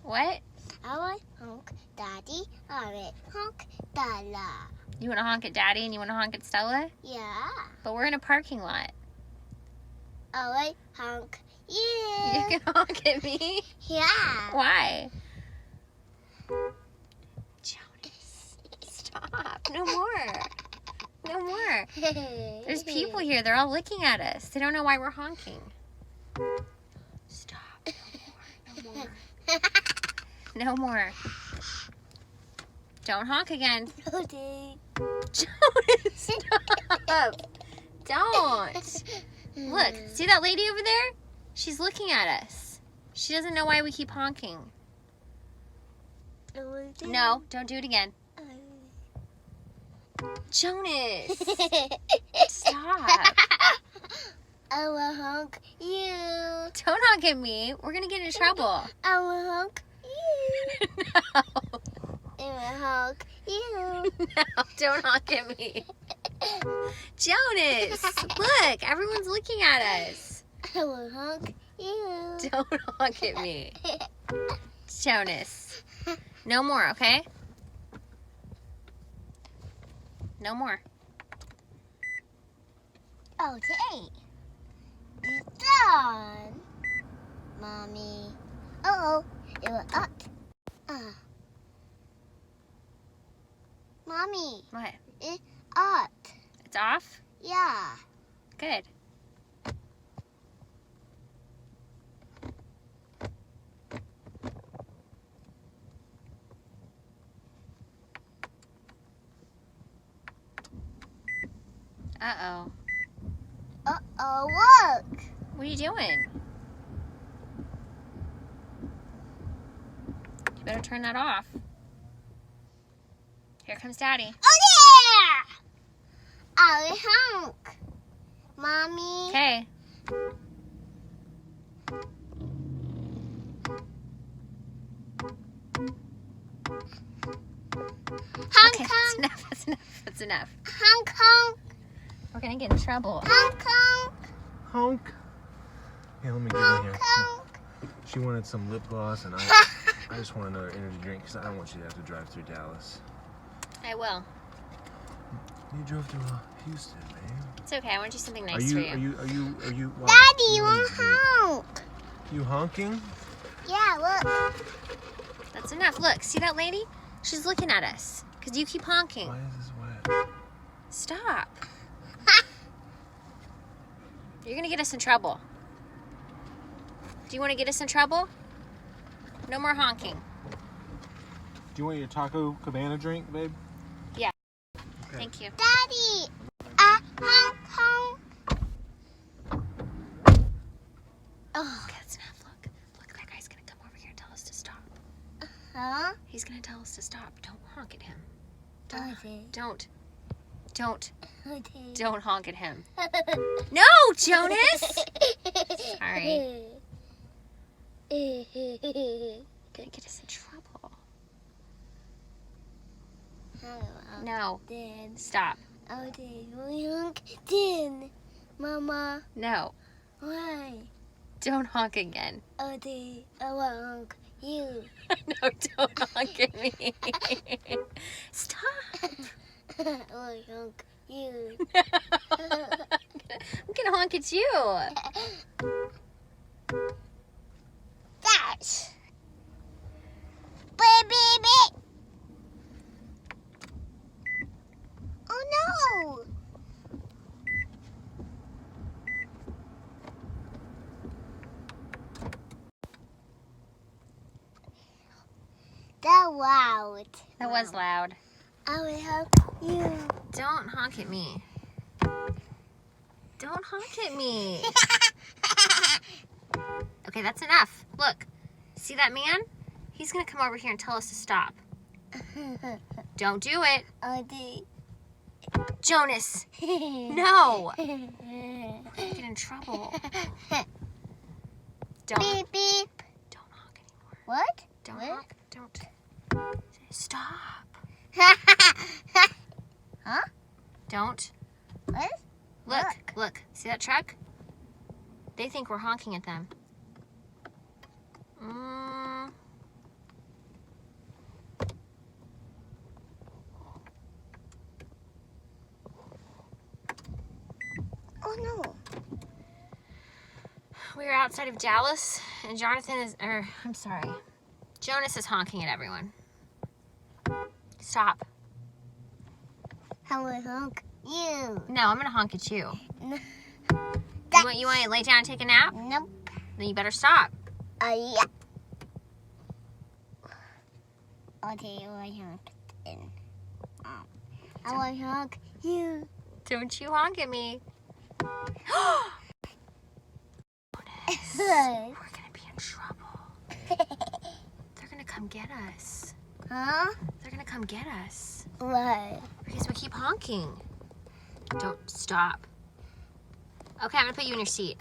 What? I want honk Daddy. I want honk Dada. You want to honk at Daddy and you want to honk at Stella? Yeah. But we're in a parking lot. I want honk you. You can honk at me? Yeah. Why? Jonas, stop. No more. No more. There's people here. They're all looking at us. They don't know why we're honking. Stop. No more. No more. Don't honk again. Okay. Jonas, stop. Don't. Look, see that lady over there? She's looking at us. She doesn't know why we keep honking. No, don't do it again. Jonas, stop. I will honk you. Don't honk at me. We're going to get in trouble. I will honk you. No. I will honk you. No, don't honk at me. Jonas, look, everyone's looking at us. I will honk you. Don't honk at me. Jonas, no more, okay? No more. Okay. It's done. Mommy. Uh-oh. It was up. Mommy. What? It's up. It's off? Yeah. Good. Uh-oh. Uh-oh, look. What are you doing? You better turn that off. Here comes Daddy. Oh, yeah. I will honk. Mommy. Okay. Honk, Okay, honk. that's enough. That's enough. That's enough. Honk, honk. We're gonna get in trouble. Honk, honk. Honk. Yeah, let me get in here. Honk, honk. She wanted some lip gloss, and I just want another energy drink because I don't want you to have to drive through Dallas. I will. You drove to Houston, man. It's okay. I want you something nice Are for you? you. What? Daddy, you What want are you honk? You honking? Yeah, look. That's enough. Look, see that lady? She's looking at us because you keep honking. Why is this wet? Stop. You're gonna get us in trouble. Do you want to get us in trouble? No more honking. Do you want your Taco Cabana drink, babe? Yeah. Okay. Thank you. Daddy. Honk, honk. Oh. Okay, that's enough. Look, that guy's gonna come over here and tell us to stop. Huh? He's gonna tell us to stop. Don't honk at him. Okay. Don't Okay. honk at him. No, Jonas! Sorry. Gonna get us in trouble. No. Then. Stop. Okay. Honk. Then. Mama. No. Why? Don't honk again. Okay. I will honk you. No, don't honk at me. Stop. I will honk you. I'm gonna honk at you. That's. Baby. Oh no. That loud. That was loud. I will help you. Don't honk at me. Don't honk at me. Okay, that's enough. Look, see that man? He's gonna come over here and tell us to stop. Don't do it. Okay. Jonas, no. Get in trouble. Don't. Beep beep. Don't honk anymore. What? Don't What? honk. Don't. Stop. Huh? Don't. What? Look. See that truck? They think we're honking at them. No. We were outside of Dallas, and Jonas is honking at everyone. Stop. I will honk you. No, I'm gonna honk at you. No. You want to lay down and take a nap? Nope. Then you better stop. Yeah. Okay, I will honk then. I will honk you. Don't you honk at me. Jonas, we're gonna be in trouble. They're gonna come get us. Huh? They're gonna come get us. What? Because we keep honking. Don't stop. Okay, I'm gonna put you in your seat.